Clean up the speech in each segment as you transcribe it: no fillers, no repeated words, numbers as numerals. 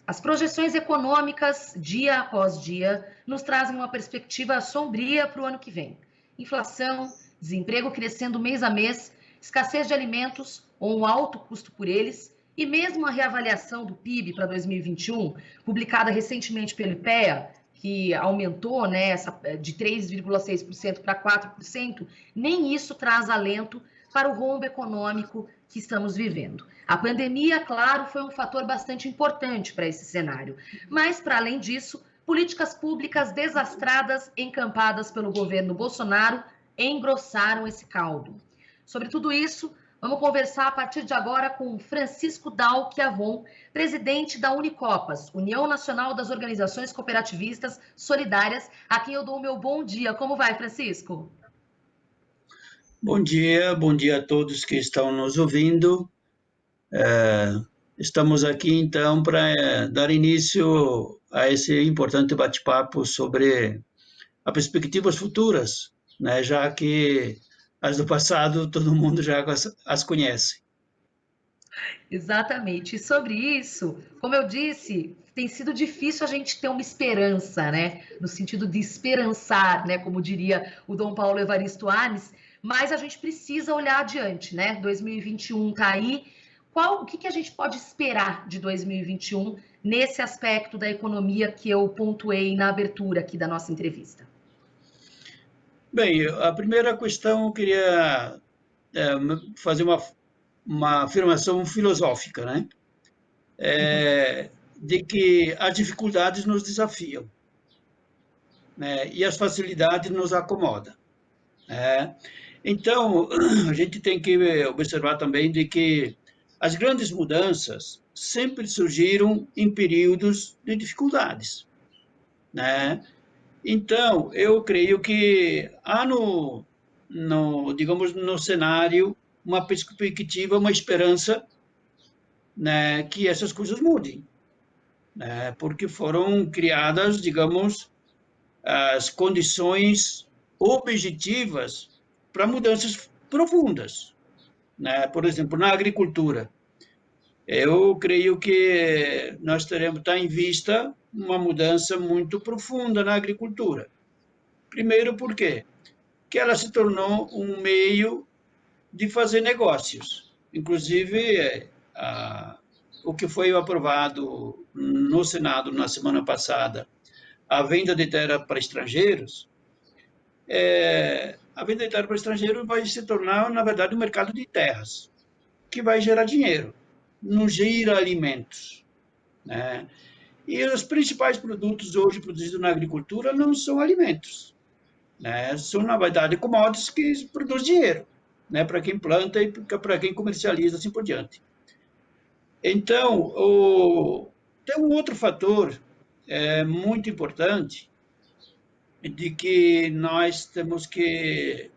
As projeções econômicas, dia após dia, nos trazem uma perspectiva sombria para o ano que vem. Inflação, desemprego crescendo mês a mês, escassez de alimentos ou um alto custo por eles, e mesmo a reavaliação do PIB para 2021, publicada recentemente pelo IPEA, que aumentou, né, de 3,6% para 4%, nem isso traz alento para o rombo econômico que estamos vivendo. A pandemia, claro, foi um fator bastante importante para esse cenário, mas, para além disso, políticas públicas desastradas encampadas pelo governo Bolsonaro engrossaram esse caldo. Sobre tudo isso, vamos conversar a partir de agora com Francisco Dal Chiavon, presidente da Unicopas, União Nacional das Organizações Cooperativistas Solidárias, a quem eu dou o meu bom dia. Como vai, Francisco? Bom dia a todos que estão nos ouvindo. Estamos aqui então para dar início a esse importante bate-papo sobre as perspectivas futuras, né? Já que as do passado todo mundo já as conhece. Exatamente. E sobre isso, como eu disse, tem sido difícil a gente ter uma esperança, né? No sentido de esperançar, né? Como diria o Dom Paulo Evaristo Arnes, mas a gente precisa olhar adiante, né? 2021 está aí. O que a gente pode esperar de 2021 nesse aspecto da economia que eu pontuei na abertura aqui da nossa entrevista? Bem, a primeira questão eu queria fazer uma afirmação filosófica, né? De que as dificuldades nos desafiam, né? E as facilidades nos acomodam, né? Então, a gente tem que observar também de que as grandes mudanças sempre surgiram em períodos de dificuldades, né? Então, eu creio que há digamos, no cenário, uma perspectiva, uma esperança, né, que essas coisas mudem, né, porque foram criadas, digamos, as condições objetivas para mudanças profundas, né? Por exemplo, na agricultura, eu creio que nós teremos tá em vista uma mudança muito profunda na agricultura. Primeiro, por quê? Que ela se tornou um meio de fazer negócios. Inclusive, o que foi aprovado no Senado na semana passada, a venda de terra para estrangeiros, a venda de terra para estrangeiros vai se tornar, na verdade, um mercado de terras, que vai gerar dinheiro, não gira alimentos, né? E os principais produtos hoje produzidos na agricultura não são alimentos, né? São, na verdade, commodities que produzem dinheiro, né? Para quem planta e para quem comercializa, assim por diante. Então, tem um outro fator muito importante de que nós temos que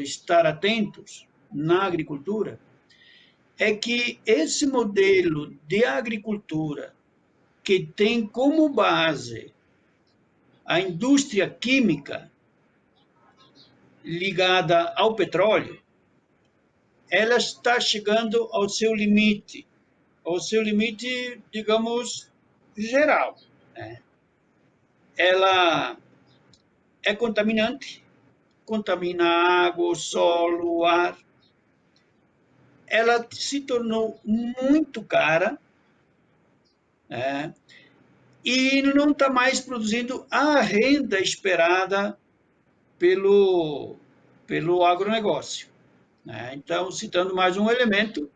estar atentos na agricultura, é que esse modelo de agricultura que tem como base a indústria química ligada ao petróleo, ela está chegando ao seu limite, digamos, geral, né? Ela é contaminante, contamina a água, o solo, o ar. Ela se tornou muito cara, né? E não está mais produzindo a renda esperada pelo agronegócio, né? Então, citando mais um elemento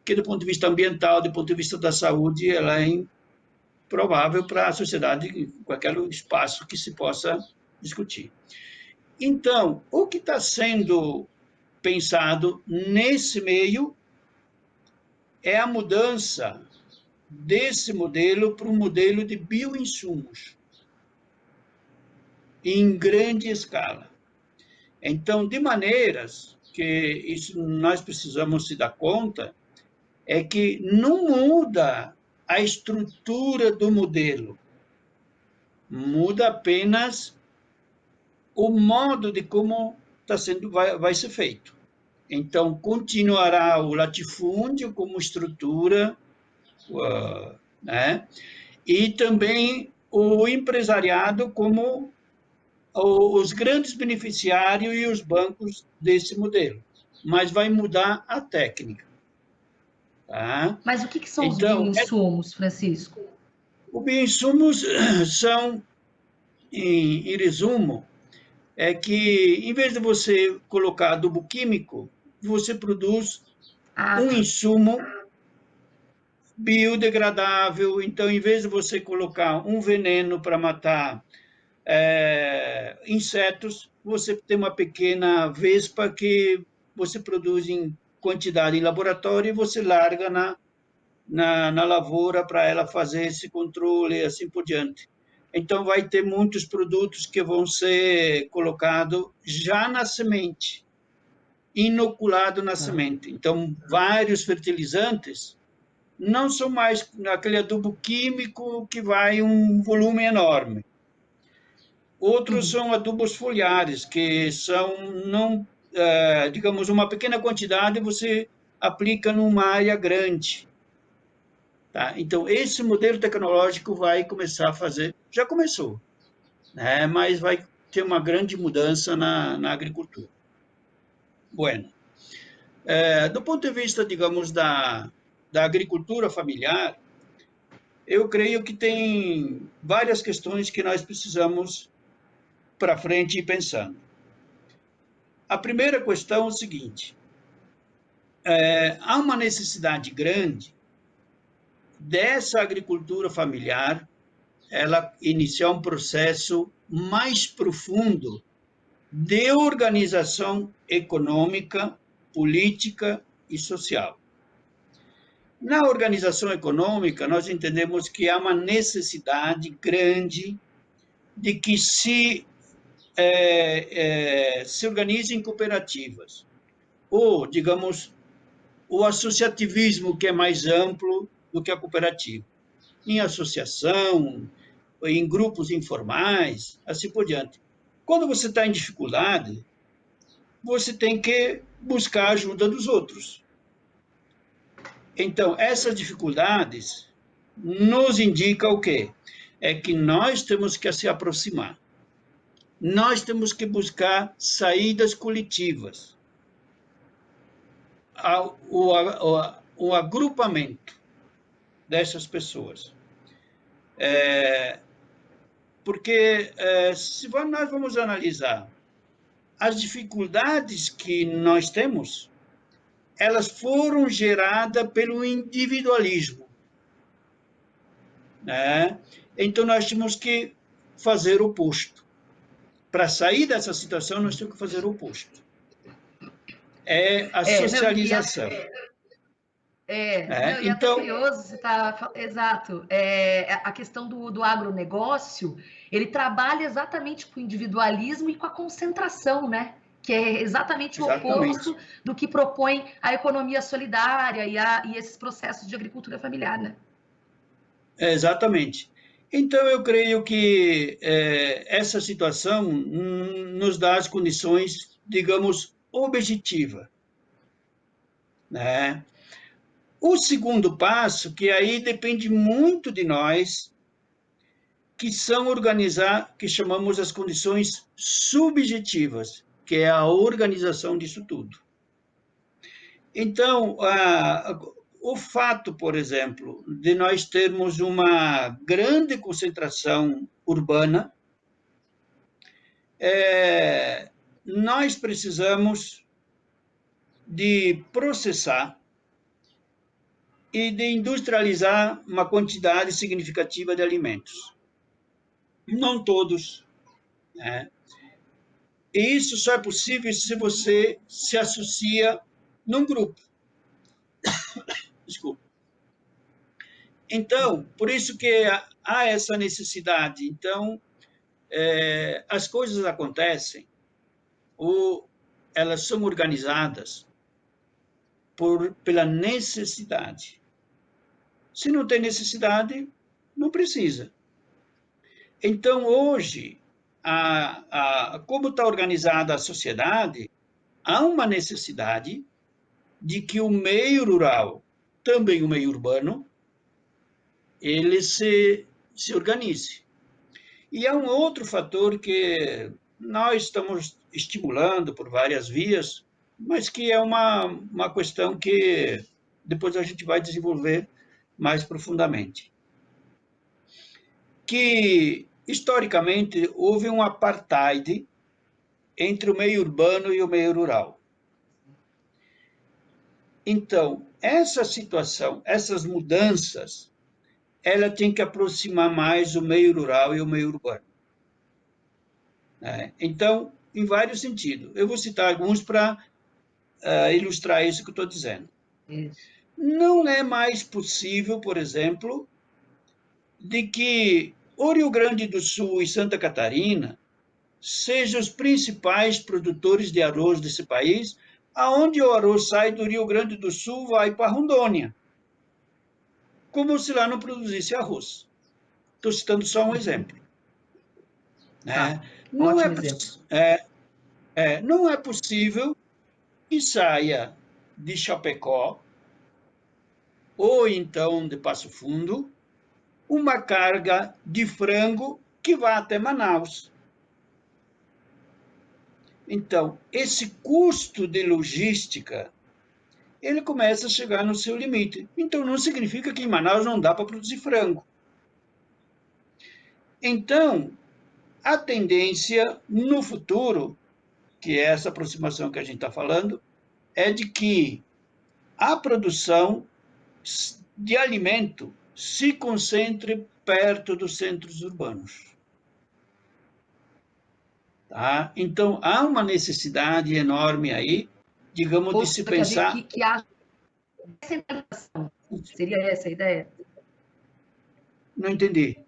que, do ponto de vista ambiental, do ponto de vista da saúde, ela é improvável para a sociedade em qualquer espaço que se possa discutir. Então, o que está sendo pensado nesse meio é a mudança desse modelo para um modelo de bioinsumos em grande escala. Então, de maneiras que isso nós precisamos se dar conta, é que não muda a estrutura do modelo, muda apenas o modo de como vai ser feito. Então, continuará o latifúndio como estrutura, né? e também o empresariado como os grandes beneficiários e os bancos desse modelo. Mas vai mudar a técnica. Tá? Mas o que são os Então, bioinsumos, Francisco? os bioinsumos são, em resumo, é que, em vez de você colocar adubo químico, você produz Ah, um tá. insumo biodegradável. Então, em vez de você colocar um veneno para matar insetos, você tem uma pequena vespa que você produz em quantidade em laboratório e você larga na lavoura para ela fazer esse controle e assim por diante. Então, vai ter muitos produtos que vão ser colocados já na semente, inoculado na Tá. semente. Então, vários fertilizantes não são mais aquele adubo químico que vai um volume enorme. Outros Uhum. são adubos foliares, que são, não, digamos, uma pequena quantidade você aplica numa área grande. Tá? Então, esse modelo tecnológico vai começar a fazer, já começou, né? Mas vai ter uma grande mudança na agricultura. Bueno, do ponto de vista, digamos, da agricultura familiar, eu creio que tem várias questões que nós precisamos para frente ir pensando. A primeira questão é o seguinte: há uma necessidade grande dessa agricultura familiar ela iniciar um processo mais profundo de organização econômica, política e social. Na organização econômica, nós entendemos que há uma necessidade grande de que se organizem cooperativas, ou, digamos, o associativismo, que é mais amplo do que a cooperativa, em associação, em grupos informais, assim por diante. Quando você está em dificuldade, você tem que buscar a ajuda dos outros. Então, essas dificuldades nos indicam o quê? É que nós temos que se aproximar. Nós temos que buscar saídas coletivas. O agrupamento dessas pessoas. Porque se nós vamos analisar as dificuldades que nós temos, elas foram geradas pelo individualismo, né? Então, nós temos que fazer o oposto. Para sair dessa situação, nós temos que fazer o oposto. É a Não, socialização. Né? não, e até Então, curioso, você está, exato, a questão do agronegócio, ele trabalha exatamente com o individualismo e com a concentração, né? Que é exatamente o exatamente. oposto do que propõe a economia solidária e esses processos de agricultura familiar, né? Exatamente. Então, eu creio que essa situação nos dá as condições, digamos, objetivas. Né? O segundo passo, que aí depende muito de nós, que são organizar, que chamamos as condições subjetivas, que é a organização disso tudo. Então, o fato, por exemplo, de nós termos uma grande concentração urbana, nós precisamos de processar e de industrializar uma quantidade significativa de alimentos. Não todos, né? E isso só é possível se você se associa num grupo. Desculpa. Então, por isso que há essa necessidade. Então, as coisas acontecem ou elas são organizadas pela necessidade. Se não tem necessidade, não precisa. Então, hoje, como está organizada a sociedade, há uma necessidade de que o meio rural, também o meio urbano, ele se se organize. E há um outro fator que nós estamos estimulando por várias vias, mas que é uma questão que depois a gente vai desenvolver mais profundamente. Que, historicamente, houve um apartheid entre o meio urbano e o meio rural. Então, essa situação, essas mudanças, ela tem que aproximar mais o meio rural e o meio urbano. Então, em vários sentidos. Eu vou citar alguns para ilustrar isso que eu estou dizendo. Isso. Não é mais possível, por exemplo, de que o Rio Grande do Sul e Santa Catarina sejam os principais produtores de arroz desse país, aonde o arroz sai do Rio Grande do Sul vai para Rondônia, como se lá não produzisse arroz. Estou citando só um exemplo. Tá. Não, Ótimo exemplo. não é possível que saia de Chapecó ou então de Passo Fundo uma carga de frango que vá até Manaus. Então, esse custo de logística, ele começa a chegar no seu limite. Então, não significa que em Manaus não dá para produzir frango. Então, a tendência no futuro, que é essa aproximação que a gente está falando, é de que a produção de alimento se concentre perto dos centros urbanos. Tá? Então, há uma necessidade enorme aí, digamos, de se pensar... Que há descentralização. Seria essa a ideia? Não entendi.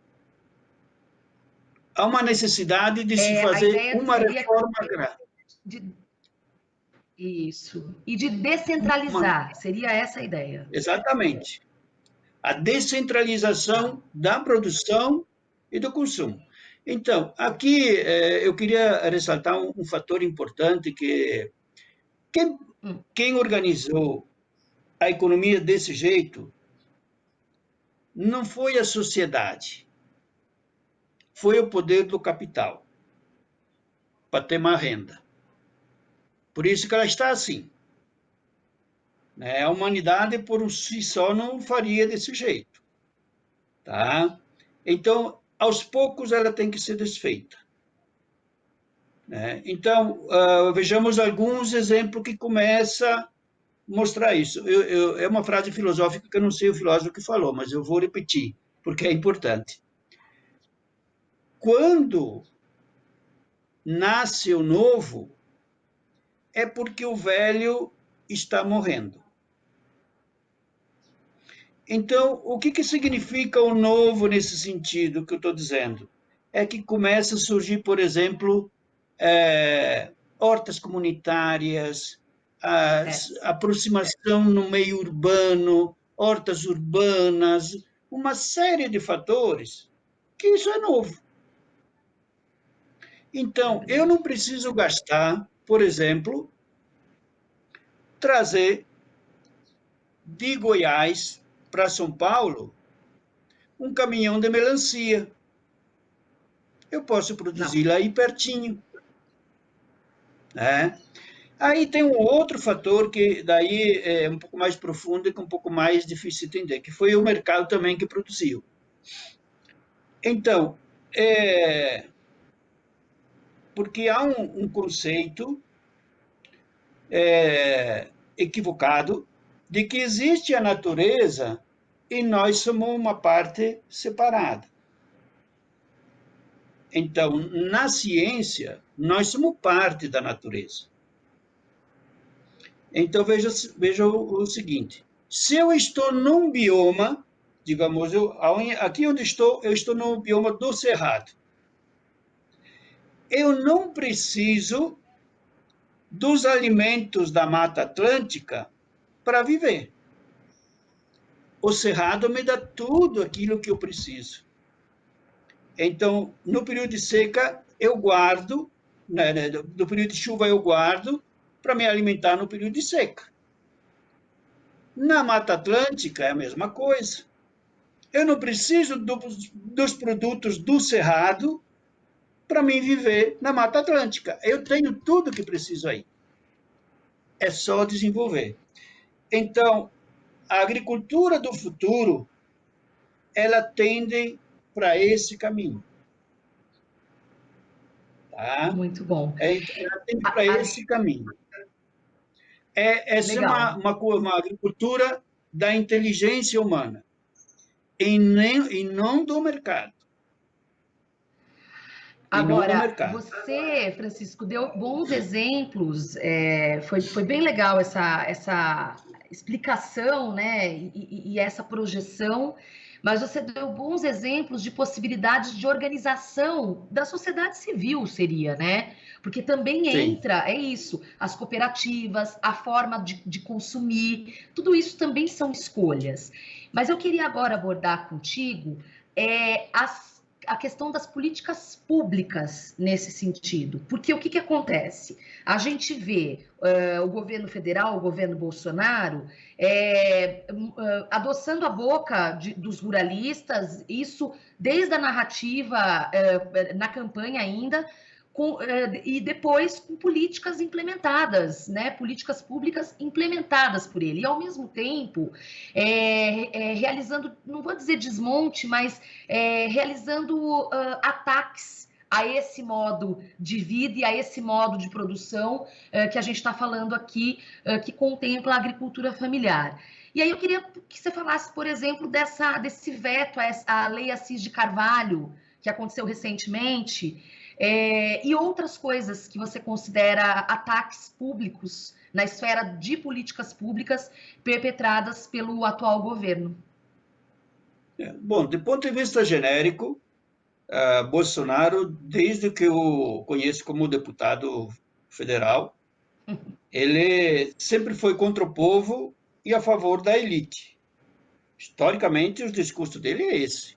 Há uma necessidade de se fazer uma reforma agrária. Isso. E de descentralizar. Seria essa a ideia. Exatamente. A descentralização da produção e do consumo. Então, aqui eu queria ressaltar um fator importante que quem organizou a economia desse jeito não foi a sociedade, foi o poder do capital, para ter mais renda. Por isso que ela está assim. A humanidade, por si só, não faria desse jeito. Tá? Então, aos poucos, ela tem que ser desfeita. Então, vejamos alguns exemplos que começam a mostrar isso. É uma frase filosófica que eu não sei o filósofo que falou, mas eu vou repetir, porque é importante. Quando nasce o novo, é porque o velho está morrendo. Então, o que significa o novo nesse sentido que eu estou dizendo? É que começa a surgir, por exemplo, hortas comunitárias, aproximação no meio urbano, hortas urbanas, uma série de fatores que isso é novo. Então, eu não preciso gastar, por exemplo, trazer de Goiás para São Paulo um caminhão de melancia. Eu posso produzir lá aí pertinho. Aí tem um outro fator que daí é um pouco mais profundo e que é um pouco mais difícil de entender, que foi o mercado também que produziu. Então, porque há um conceito equivocado de que existe a natureza e nós somos uma parte separada. Então, na ciência, nós somos parte da natureza. Então, veja o seguinte, se eu estou num bioma, digamos, aqui onde eu estou no bioma do Cerrado, eu não preciso dos alimentos da Mata Atlântica para viver. O Cerrado me dá tudo aquilo que eu preciso. Então, no período de seca, eu guardo, no período de chuva, eu guardo para me alimentar no período de seca. Na Mata Atlântica é a mesma coisa. Eu não preciso dos produtos do Cerrado para mim viver na Mata Atlântica. Eu tenho tudo que preciso aí. É só desenvolver. Então, a agricultura do futuro, ela tende para esse caminho. Tá? Muito bom. Ela tende para esse caminho. Essa é Legal. uma agricultura da inteligência humana e não do mercado. Agora, você, Francisco, deu bons exemplos, foi bem legal essa explicação, né, e essa projeção, mas você deu bons exemplos de possibilidades de organização da sociedade civil, seria, né? Porque também Sim. entra, é isso, as cooperativas, a forma de consumir, tudo isso também são escolhas. Mas eu queria agora abordar contigo a questão das políticas públicas nesse sentido. Porque o que acontece? A gente vê o governo federal, o governo Bolsonaro, adoçando a boca dos ruralistas, isso desde a narrativa, na campanha ainda, e depois com políticas implementadas, né? Políticas públicas implementadas por ele. E, ao mesmo tempo, realizando, não vou dizer desmonte, mas realizando ataques a esse modo de vida e a esse modo de produção que a gente está falando aqui, que contempla a agricultura familiar. E aí eu queria que você falasse, por exemplo, desse veto à Lei Assis de Carvalho, que aconteceu recentemente, e outras coisas que você considera ataques públicos na esfera de políticas públicas perpetradas pelo atual governo. Bom, do ponto de vista genérico, Bolsonaro, desde que eu conheço como deputado federal, ele sempre foi contra o povo e a favor da elite. Historicamente, o discurso dele é esse.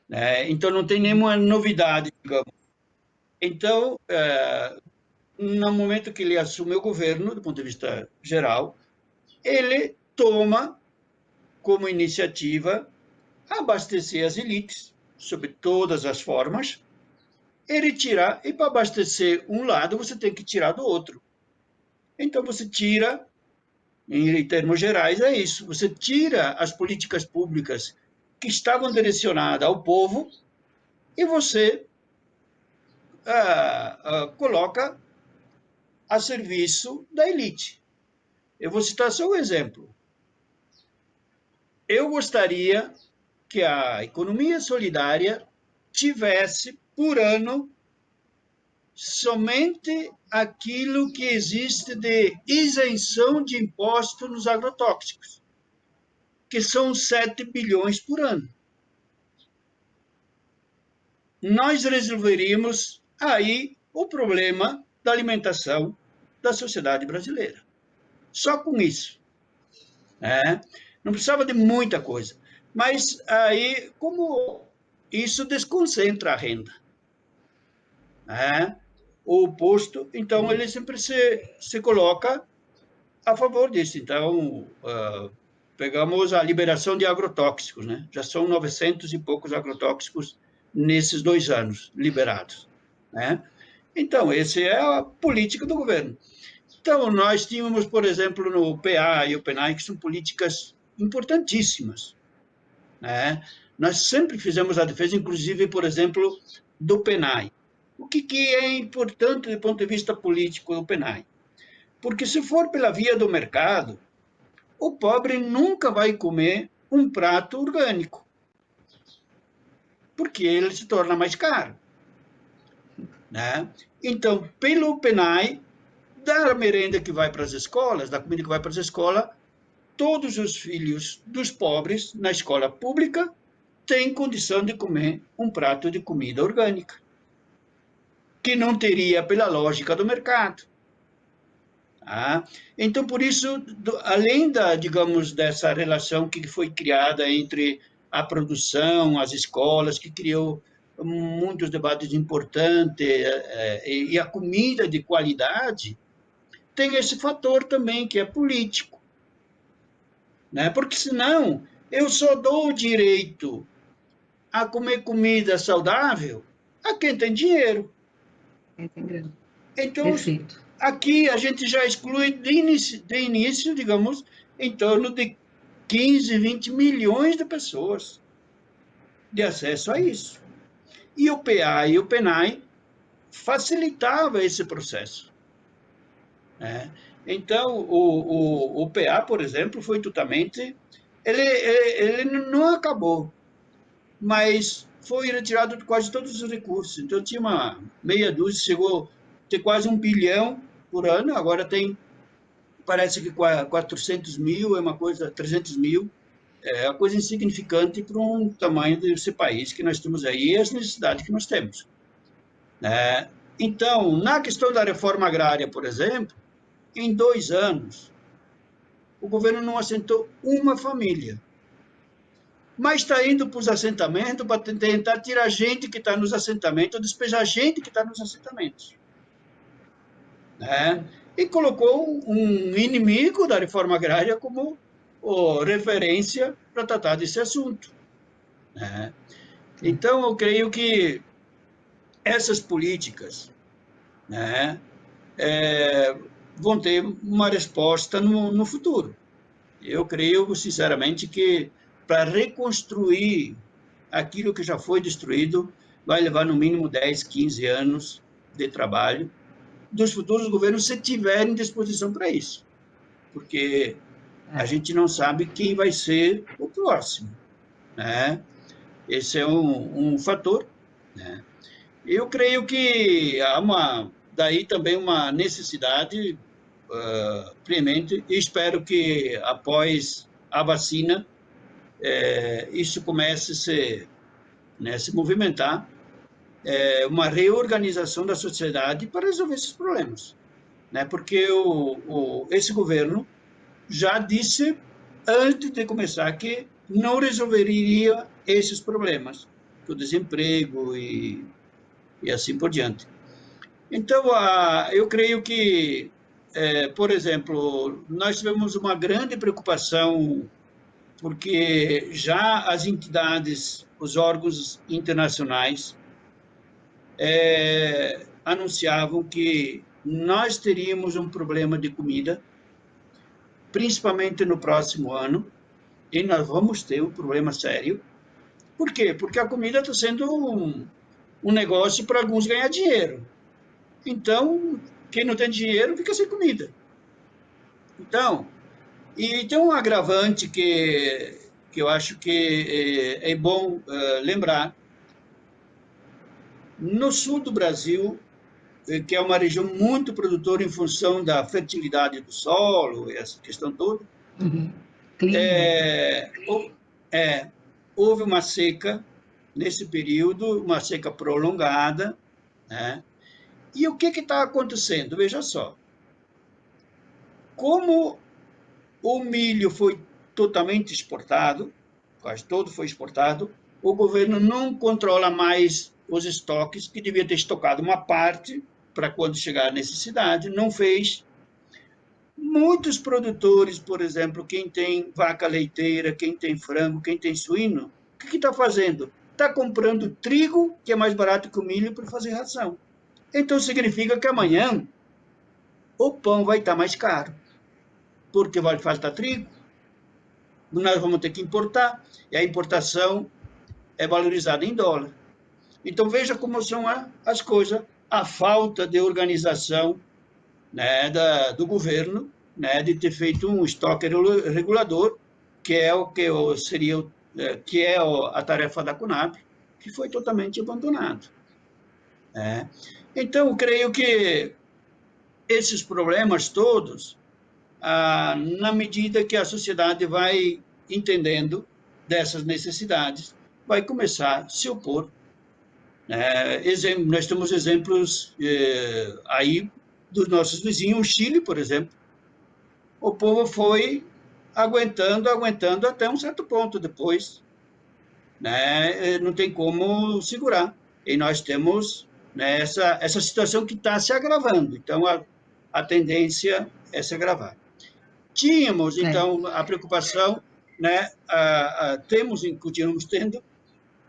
Né? Então, não tem nenhuma novidade, digamos. Então, no momento que ele assume o governo, do ponto de vista geral, ele toma como iniciativa abastecer as elites, sob todas as formas, e retirar, e para abastecer um lado, você tem que tirar do outro. Então, você tira, em termos gerais, é isso, você tira as políticas públicas que estavam direcionadas ao povo e você coloca a serviço da elite. Eu vou citar só um exemplo. Eu gostaria que a economia solidária tivesse, por ano, somente aquilo que existe de isenção de imposto nos agrotóxicos, que são 7 bilhões por ano. Nós resolveríamos aí o problema da alimentação da sociedade brasileira. Só com isso. Né? Não precisava de muita coisa. Mas aí, como isso desconcentra a renda. Né? O posto, então, ele sempre se coloca a favor disso. Então, pegamos a liberação de agrotóxicos, né? Já são 900 e poucos agrotóxicos nesses 2 anos liberados. Né? Então, essa é a política do governo. Então, nós tínhamos, por exemplo, no PA e o PENAI, que são políticas importantíssimas. Né? Nós sempre fizemos a defesa, inclusive, por exemplo, do PENAI. O que é importante do ponto de vista político do PENAI? Porque se for pela via do mercado, o pobre nunca vai comer um prato orgânico, porque ele se torna mais caro. Né? Então, pelo PENAI, da merenda que vai para as escolas, da comida que vai para as escolas, todos os filhos dos pobres na escola pública têm condição de comer um prato de comida orgânica, que não teria pela lógica do mercado. Tá? Então, por isso, além digamos, dessa relação que foi criada entre a produção, as escolas, que criou muitos debates importantes, e a comida de qualidade, tem esse fator também, que é político. Né? Porque, senão, Eu só dou o direito a comer comida saudável a quem tem dinheiro. Entendeu? Então, Perfeito. aqui a gente já exclui de início, digamos, em torno de 15, 20 milhões de pessoas de acesso a isso. E o PA e o PNAE facilitava esse processo. Né? Então, o PA, por exemplo, foi totalmente... Ele não acabou, mas foi retirado de quase todos os recursos. Então, tinha uma meia dúzia, chegou a ter quase 1 bilhão por ano, agora tem, parece que 400 mil, é uma coisa, 300 mil, é uma coisa insignificante para um tamanho desse país que nós temos aí e as necessidades que nós temos. Né? Então, na questão da reforma agrária, por exemplo, em 2 anos, o governo não assentou uma família, mas está indo para os assentamentos para tentar tirar gente que está nos assentamentos, despejar gente que está nos assentamentos. Né? E colocou um inimigo da reforma agrária como referência para tratar desse assunto. Né? Então, eu creio que essas políticas, né, vão ter uma resposta no futuro. Eu creio, sinceramente, que para reconstruir aquilo que já foi destruído, vai levar no mínimo 10, 15 anos de trabalho dos futuros governos, se tiverem disposição para isso. Porque a gente não sabe quem vai ser o próximo. Né? Esse é um fator. Né? Eu creio que há daí também uma necessidade premente, e espero que após a vacina isso comece se movimentar, uma reorganização da sociedade para resolver esses problemas. Né? Porque esse governo já disse, antes de começar, que não resolveria esses problemas, o desemprego e assim por diante. Então, eu creio que, por exemplo, nós tivemos uma grande preocupação porque já as entidades, os órgãos internacionais anunciavam que nós teríamos um problema de comida, principalmente no próximo ano, e nós vamos ter um problema sério. Por quê? Porque a comida está sendo um negócio para alguns ganhar dinheiro. Então, quem não tem dinheiro fica sem comida. Então, e tem um agravante que eu acho que é bom lembrar. No sul do Brasil, que é uma região muito produtora em função da fertilidade do solo, essa questão toda, Uhum. Clima. Houve uma seca nesse período, uma seca prolongada, né? E o que está acontecendo? Veja só, como o milho foi totalmente exportado, quase todo foi exportado, o governo não controla mais os estoques, que devia ter estocado uma parte para quando chegar a necessidade, não fez. Muitos produtores, por exemplo, quem tem vaca leiteira, quem tem frango, quem tem suíno, o que está fazendo? Está comprando trigo, que é mais barato que o milho, para fazer ração. Então, significa que amanhã o pão vai estar mais caro, porque vai faltar trigo, nós vamos ter que importar, e a importação é valorizada em dólar. Então, veja como são as coisas, a falta de organização, né, do governo, né, de ter feito um estoque regulador, que é o que seria que é a tarefa da Conab, que foi totalmente abandonado. Né? Então, eu creio que esses problemas todos, na medida que a sociedade vai entendendo dessas necessidades, vai começar a se opor. Nós temos exemplos aí dos nossos vizinhos, o Chile, por exemplo. O povo foi aguentando até um certo ponto. Depois, né, não tem como segurar. E nós temos, né, essa situação que está se agravando. Então, a tendência é se agravar. Tínhamos, então, a preocupação né, temos e continuamos tendo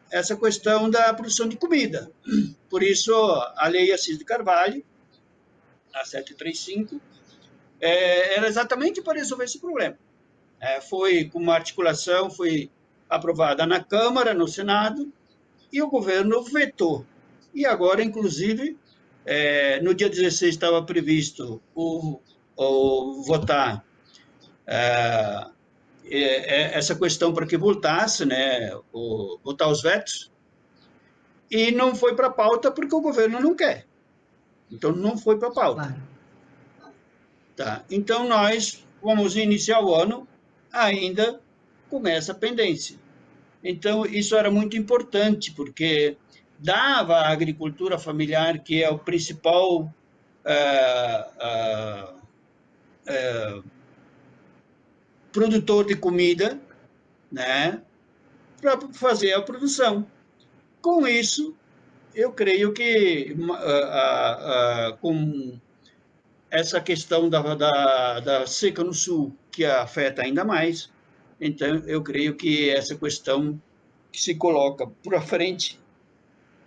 essa questão da produção de comida. Por isso, a Lei Assis de Carvalho, a 735, era exatamente para resolver esse problema. Foi com uma articulação, foi aprovada na Câmara, no Senado, e o governo vetou. E agora, inclusive, no dia 16 estava previsto votar essa questão para que voltasse, né, votar os vetos, e não foi para a pauta porque o governo não quer. Então, não foi para a pauta. Claro. Tá. Então, nós vamos iniciar o ano ainda com essa pendência. Então, isso era muito importante, porque dava à agricultura familiar, que é o principal produtor de comida, né, para fazer a produção. Com isso, eu creio que com essa questão da seca no sul, que afeta ainda mais, então eu creio que essa questão que se coloca para frente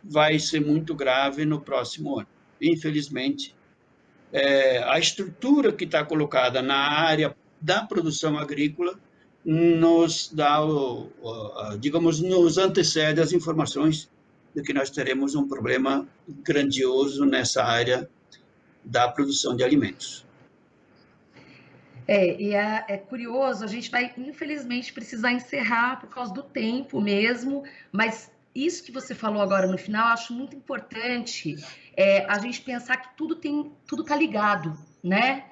vai ser muito grave no próximo ano. Infelizmente, a estrutura que está colocada na área da produção agrícola nos dá, digamos, nos antecede as informações de que nós teremos um problema grandioso nessa área da produção de alimentos. É curioso, a gente vai, infelizmente, precisar encerrar por causa do tempo mesmo, mas isso que você falou agora no final, eu acho muito importante a gente pensar que tudo está ligado, né?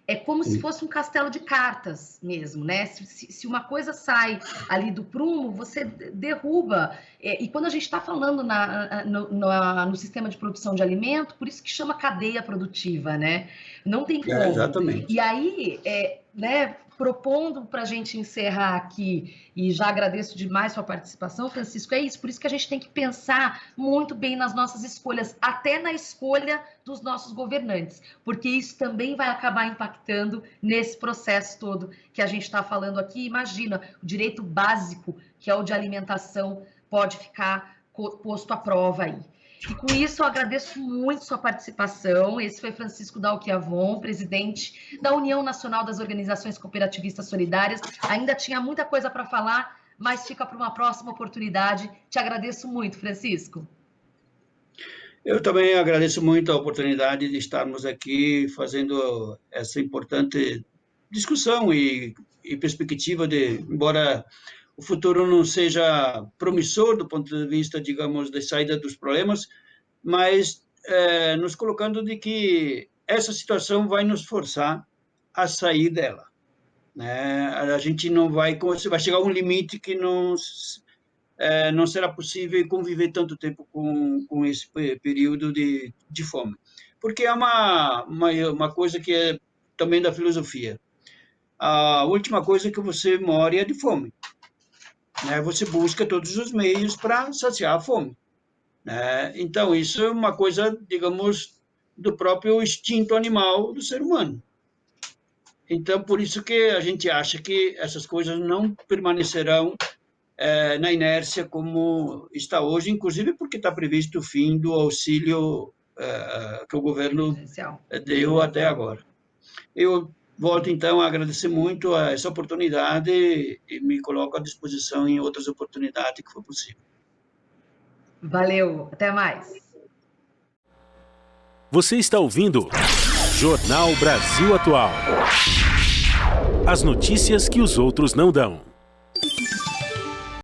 É como se fosse um castelo de cartas mesmo, né? Se uma coisa sai ali do prumo, você derruba. E quando a gente está falando no sistema de produção de alimento, por isso que chama cadeia produtiva, né? Não tem como. Exatamente. E aí, né, propondo para a gente encerrar aqui, e já agradeço demais sua participação, Francisco, é isso, por isso que a gente tem que pensar muito bem nas nossas escolhas, até na escolha dos nossos governantes, porque isso também vai acabar impactando nesse processo todo que a gente está falando aqui. Imagina, o direito básico, que é o de alimentação, pode ficar posto à prova aí. E com isso, eu agradeço muito sua participação. Esse foi Francisco Dalquiavon, presidente da União Nacional das Organizações Cooperativistas Solidárias. Ainda tinha muita coisa para falar, mas fica para uma próxima oportunidade. Te agradeço muito, Francisco. Eu também agradeço muito a oportunidade de estarmos aqui fazendo essa importante discussão e perspectiva embora o futuro não seja promissor do ponto de vista, digamos, de saída dos problemas, mas nos colocando de que essa situação vai nos forçar a sair dela, né? A gente não vai chegar a um limite que não será possível conviver tanto tempo com esse período de fome, porque é uma coisa que é também da filosofia. A última coisa que você morre é de fome. Você busca todos os meios para saciar a fome. Então, isso é uma coisa, digamos, do próprio instinto animal do ser humano. Então, por isso que a gente acha que essas coisas não permanecerão na inércia como está hoje, inclusive porque está previsto o fim do auxílio que o governo deu até agora. Eu volto, então, a agradecer muito essa oportunidade e me coloco à disposição em outras oportunidades que for possível. Valeu, até mais. Você está ouvindo Jornal Brasil Atual. As notícias que os outros não dão.